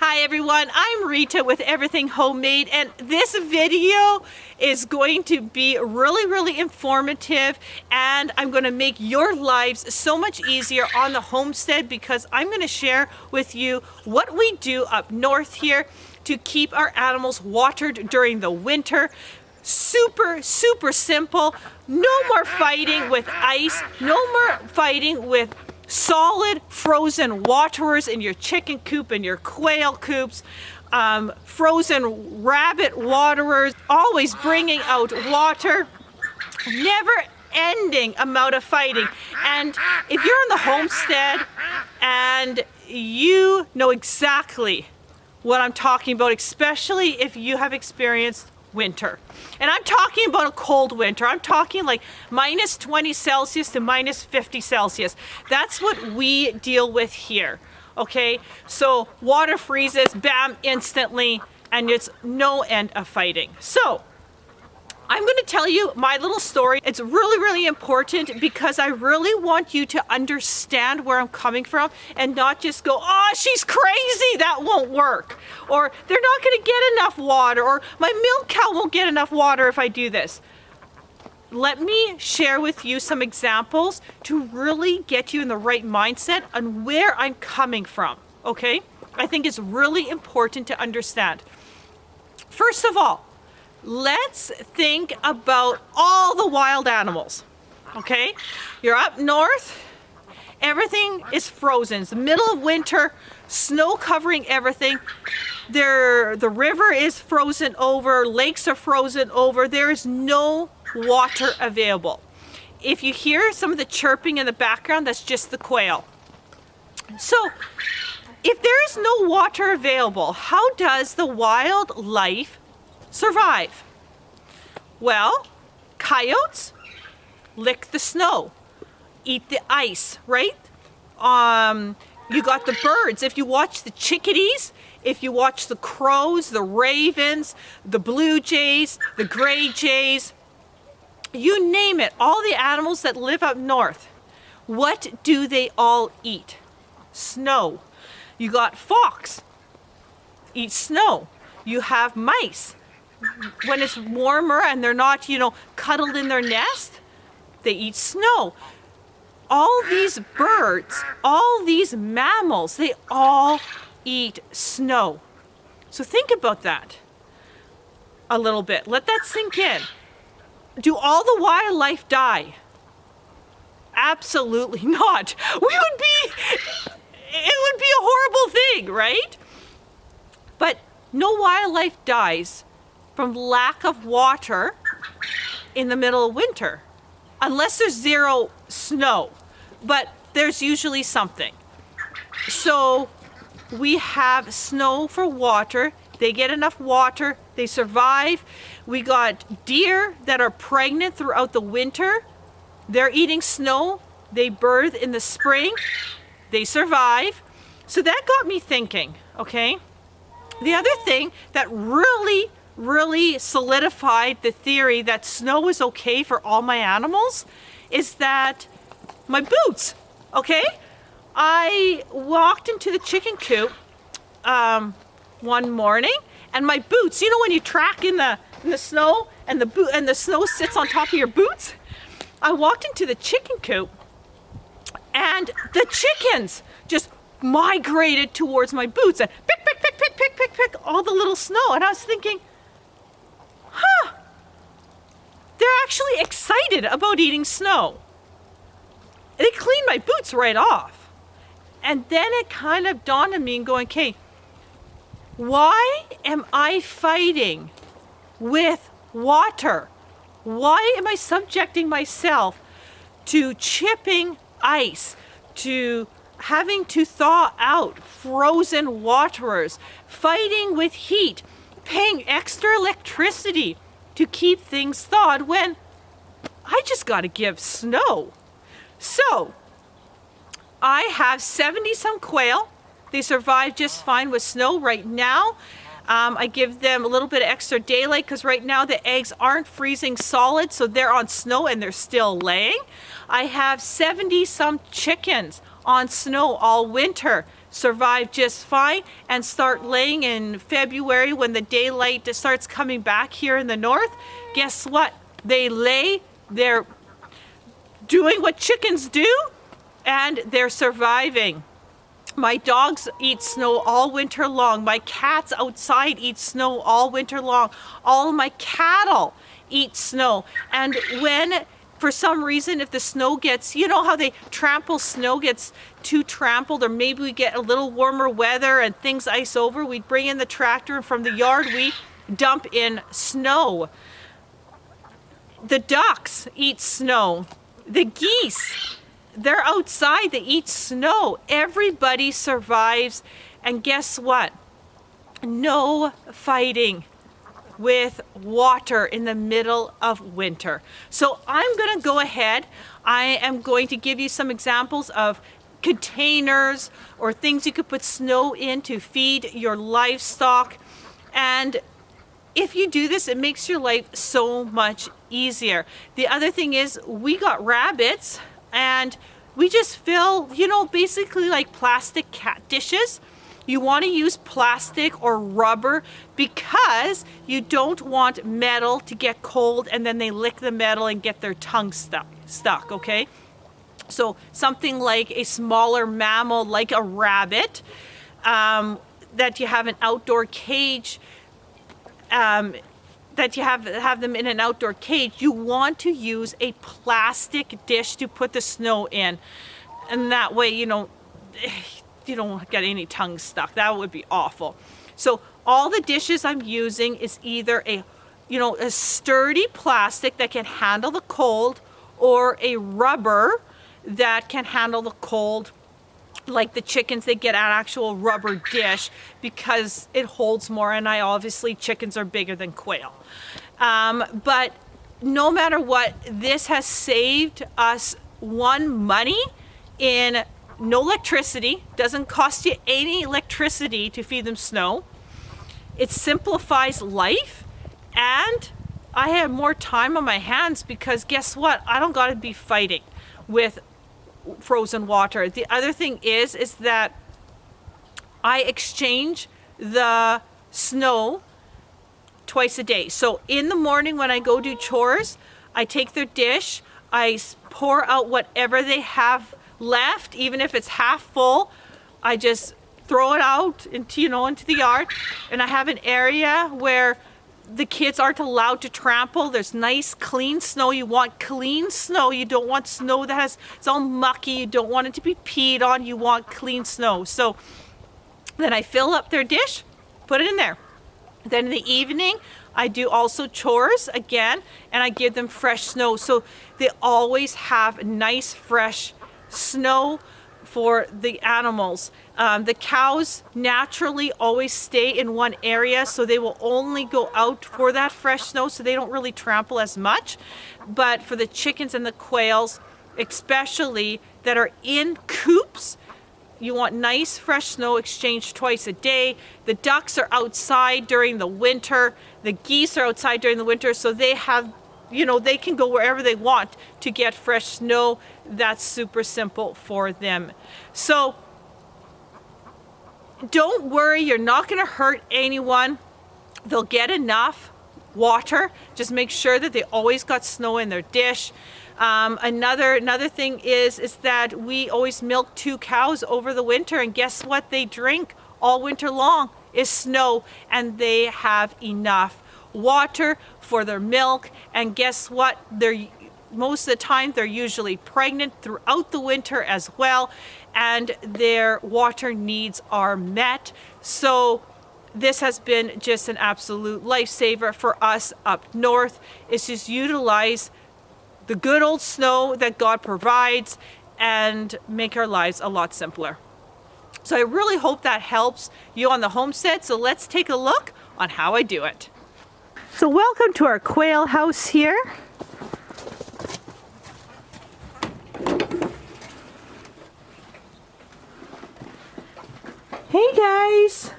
Hi everyone, I'm Rita with Everything Homemade, and this video is going to be really informative, and I'm going to make your lives so much easier on the homestead because I'm going to share with you what we do up north here to keep our animals watered during the winter. Super simple. No more fighting with ice, no more fighting with solid frozen waterers in your chicken coop and your quail coops, frozen rabbit waterers, always bringing out water, never ending amount of fighting. And if you're in the homestead and you know exactly what I'm talking about, especially if you have experienced winter. And I'm talking about a cold winter. I'm talking like minus 20 Celsius to minus 50 Celsius. That's what we deal with here. Okay, so water freezes, bam, instantly, and it's no end of fighting. So I'm going to tell you my little story. It's really important because I really want you to understand where I'm coming from and not just go, oh, she's crazy, that won't work. Or they're not going to get enough water, or my milk cow won't get enough water if I do this. Let me share with you some examples to really get you in the right mindset on where I'm coming from, okay? I think it's really important to understand. First of all, let's think about all the wild animals, okay? You're up north, everything is frozen. It's the middle of winter, snow covering everything. The river is frozen over, lakes are frozen over. There is no water available. If you hear some of the chirping in the background, that's just the quail. So, if there is no water available, how does the wildlife survive? Well, coyotes lick the snow, eat the ice, right? You got the birds. If you watch the chickadees, if you watch the crows, the ravens, the blue jays, the gray jays, you name it, all the animals that live up north, what do they all eat? Snow. You got fox, eat snow. You have mice. When it's warmer and they're not, cuddled in their nest, they eat snow. All these birds, all these mammals, they all eat snow. So think about that a little bit. Let that sink in. Do all the wildlife die? Absolutely not. It would be a horrible thing, right? But no wildlife dies from lack of water in the middle of winter, unless there's zero snow, but there's usually something. So we have snow for water. They get enough water, they survive. We got deer that are pregnant throughout the winter. They're eating snow. They birth in the spring. They survive. So that got me thinking, okay? The other thing that really solidified the theory that snow is okay for all my animals is that my boots, okay? I walked into the chicken coop one morning, and my boots, when you track in the snow and the snow sits on top of your boots, I walked into the chicken coop and the chickens just migrated towards my boots and pick all the little snow. And I was thinking, they're actually excited about eating snow. They cleaned my boots right off. And then it kind of dawned on me and going, okay, why am I fighting with water? Why am I subjecting myself to chipping ice, to having to thaw out frozen waterers, fighting with heat, paying extra electricity to keep things thawed when I just got to give snow? So I have 70 some quail. They survive just fine with snow right now. I give them a little bit of extra daylight because right now the eggs aren't freezing solid, so they're on snow and they're still laying. I have 70 some chickens on snow all winter. survive just fine and start laying in February when the daylight starts coming back here in the north. Guess what? They lay, they're doing what chickens do, and they're surviving. My dogs eat snow all winter long. My cats outside eat snow all winter long. All of my cattle eat snow. And when, for some reason, if the snow gets, you know how they trample, snow gets too trampled, or maybe we get a little warmer weather and things ice over, we bring in the tractor, and from the yard we dump in snow. The ducks eat snow. The geese, they're outside, they eat snow. Everybody survives. And guess what? No fighting with water in the middle of winter. So I'm going to go ahead. I am going to give you some examples of containers or things you could put snow in to feed your livestock. And if you do this, it makes your life so much easier. The other thing is, we got rabbits, and we just fill, you know, basically like plastic cat dishes. You want to use plastic or rubber because you don't want metal to get cold and then they lick the metal and get their tongue stuck, okay? So something like a smaller mammal like a rabbit, that you have an outdoor cage, that you have them in an outdoor cage, you want to use a plastic dish to put the snow in. And that way, you know, you don't get any tongue stuck. That would be awful. So all the dishes I'm using is either a sturdy plastic that can handle the cold, or a rubber that can handle the cold. Like the chickens, they get an actual rubber dish because it holds more, and chickens are bigger than quail. But no matter what, this has saved us money in no electricity. Doesn't cost you any electricity to feed them snow. It simplifies life, and I have more time on my hands because guess what? I don't gotta be fighting with frozen water. The other thing is that I exchange the snow twice a day. So in the morning when I go do chores, I take their dish, I pour out whatever they have left, even if it's half full, I just throw it out into the yard, and I have an area where the kids aren't allowed to trample. There's nice clean snow. You want clean snow. You don't want snow that it's all mucky. You don't want it to be peed on. You want clean snow. So then I fill up their dish, put it in there. Then in the evening, I do also chores again, and I give them fresh snow. So they always have nice fresh snow for the animals. The cows naturally always stay in one area, so they will only go out for that fresh snow, so they don't really trample as much. But for the chickens and the quails, especially that are in coops, you want nice fresh snow exchanged twice a day. The ducks are outside during the winter. The geese are outside during the winter, so they have, they can go wherever they want to get fresh snow. That's super simple for them. So don't worry, you're not going to hurt anyone. They'll get enough water. Just make sure that they always got snow in their dish. Another thing is that we always milk 2 cows over the winter, and guess what they drink all winter long is snow, and they have enough water for their milk. And guess what? Most of the time they're usually pregnant throughout the winter as well, and their water needs are met. So this has been just an absolute lifesaver for us up north. It's just utilize the good old snow that God provides and make our lives a lot simpler. So I really hope that helps you on the homestead. So let's take a look on how I do it. So welcome to our quail house here. Hey guys!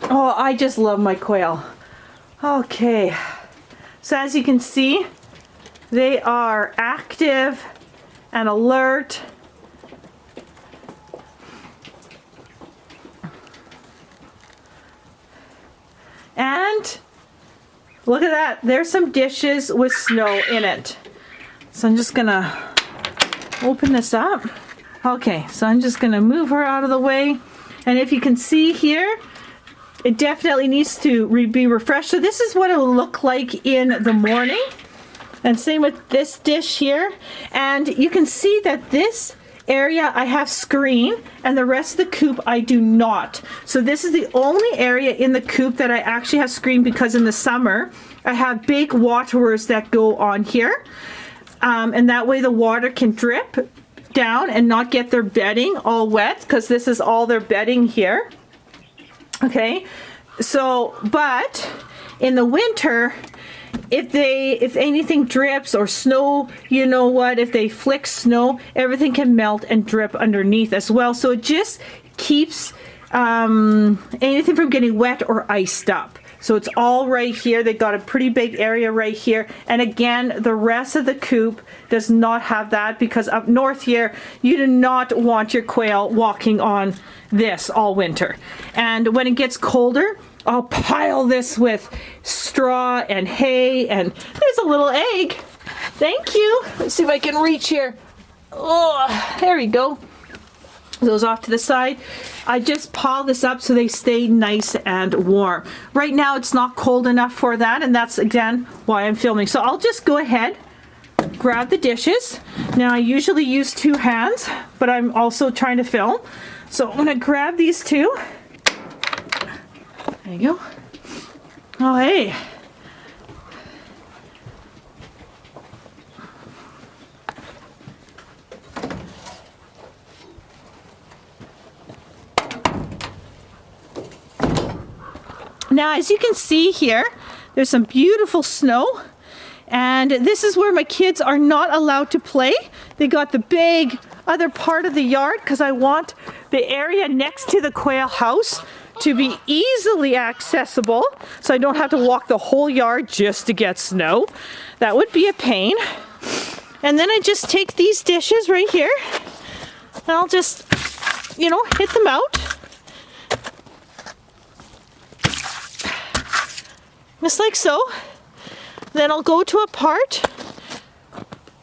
Oh, I just love my quail. Okay, so as you can see, they are active and alert And look at that. There's some dishes with snow in it. So I'm just gonna open this up. Okay, so I'm just gonna move her out of the way. And if you can see here, it definitely needs to be refreshed. So this is what it will look like in the morning. And same with this dish here. And you can see that this area I have screen and the rest of the coop I do not. So this is the only area in the coop that I actually have screen, because in the summer I have big waterers that go on here. And that way the water can drip down and not get their bedding all wet, because this is all their bedding here. Okay, so but in the winter, if anything drips or snow, you know what, if they flick snow, everything can melt and drip underneath as well. So it just keeps anything from getting wet or iced up. So it's all right here. They got a pretty big area right here. And again, the rest of the coop does not have that, because up north here, you do not want your quail walking on this all winter. And when it gets colder, I'll pile this with straw and hay, and there's a little egg. Thank you. Let's see if I can reach here. Oh, there we go. Those off to the side. I just pile this up so they stay nice and warm. Right now it's not cold enough for that, and that's again why I'm filming. So I'll just go ahead, grab the dishes. Now I usually use 2 hands, but I'm also trying to film. So I'm gonna grab these 2. There you go. Oh, hey. Now, as you can see here, there's some beautiful snow, and this is where my kids are not allowed to play. They got the big other part of the yard, because I want the area next to the quail house to be easily accessible, so I don't have to walk the whole yard just to get snow. That would be a pain. And then I just take these dishes right here, and I'll just, you know, hit them out. Just like so. Then I'll go to a part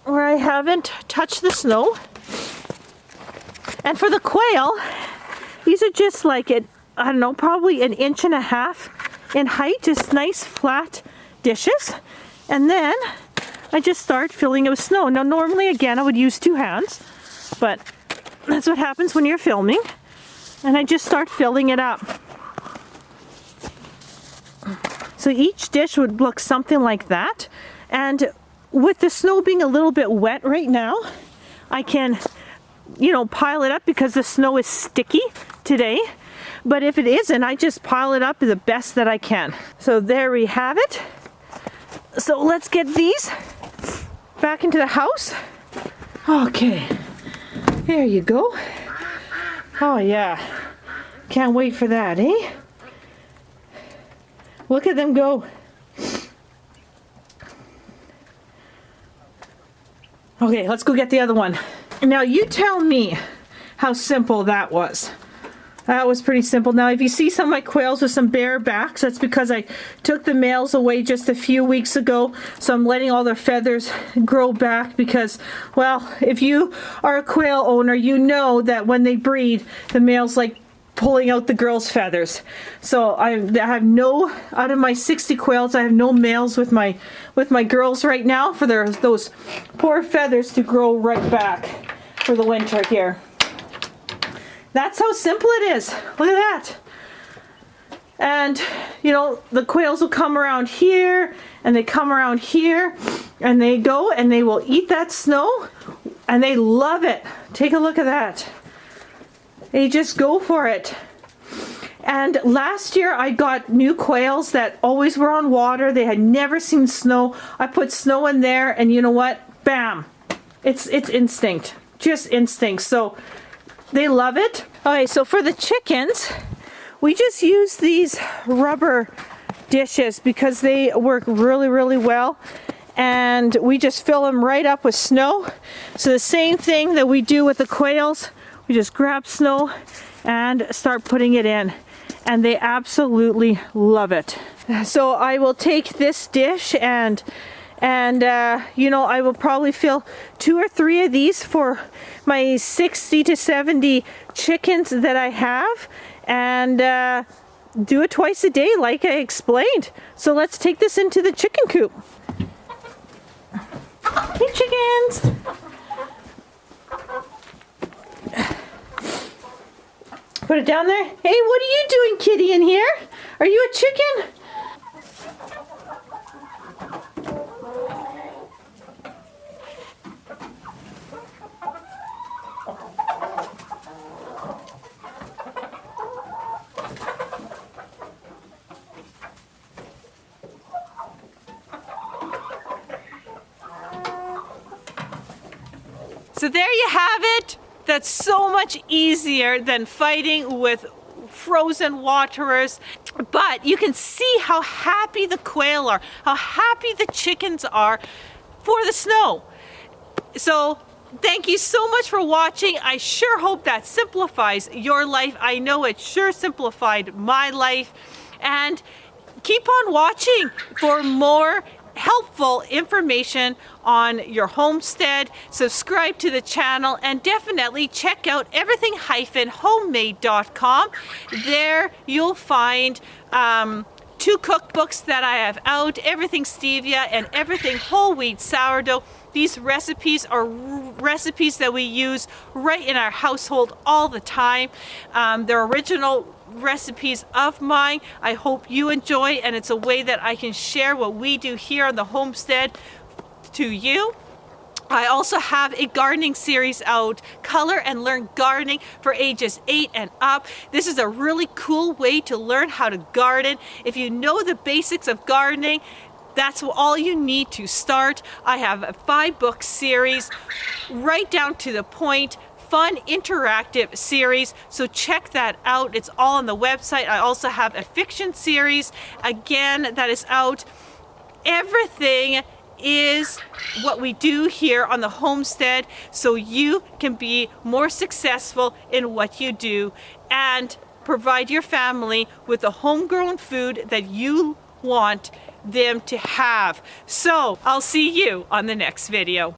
where I haven't touched the snow. And for the quail, these are just like I don't know, probably 1.5 inches in height, just nice flat dishes. And then I just start filling it with snow. Now normally, again, I would use 2 hands, but that's what happens when you're filming. And I just start filling it up. So each dish would look something like that. And with the snow being a little bit wet right now, I can, you know, pile it up because the snow is sticky today. But if it isn't, I just pile it up the best that I can. So there we have it. So let's get these back into the house. Okay, there you go. Oh yeah, can't wait for that, eh? Look at them go. Okay, let's go get the other one. Now you tell me how simple that was. That was pretty simple. Now if you see some of my quails with some bare backs, that's because I took the males away just a few weeks ago. So I'm letting all their feathers grow back because, well, if you are a quail owner, you know that when they breed, the males like pulling out the girls' feathers. So I have no, out of my 60 quails, I have no males with my girls right now for those poor feathers to grow right back for the winter here. That's how simple it is. Look at that. And you know, the quails will come around here and they come around here and they go and they will eat that snow and they love it. Take a look at that. They just go for it. And last year I got new quails that always were on water. They had never seen snow. I put snow in there and you know what? Bam. It's instinct. Just instinct. So they love it. Okay, so for the chickens, we just use these rubber dishes because they work really, really well. And we just fill them right up with snow. So the same thing that we do with the quails. We just grab snow and start putting it in. And they absolutely love it. So I will take this dish and you know, I will probably fill 2 or 3 of these for my 60 to 70 chickens that I have, and do it twice a day like I explained. So let's take this into the chicken coop. Hey chickens! Put it down there. Hey, what are you doing, kitty, in here? Are you a chicken? So there you have it. That's so much easier than fighting with frozen waterers. But you can see how happy the quail are, how happy the chickens are for the snow. So thank you so much for watching. I sure hope that simplifies your life. I know it sure simplified my life. And keep on watching for more helpful information on your homestead. Subscribe to the channel and definitely check out everything-homemade.com. There you'll find 2 cookbooks that I have out, Everything Stevia and Everything Whole Wheat Sourdough. These recipes are recipes that we use right in our household all the time. They're original recipes of mine. I hope you enjoy, and it's a way that I can share what we do here on the homestead to you. I also have a gardening series out, Color and Learn Gardening for ages 8 and up. This is a really cool way to learn how to garden. If you know the basics of gardening, that's all you need to start. I have a 5-book series, right down to the point, fun interactive series, so check that out. It's all on the website. I also have a fiction series, again, that is out. Everything is what we do here on the homestead, so you can be more successful in what you do and provide your family with the homegrown food that you want them to have. So I'll see you on the next video.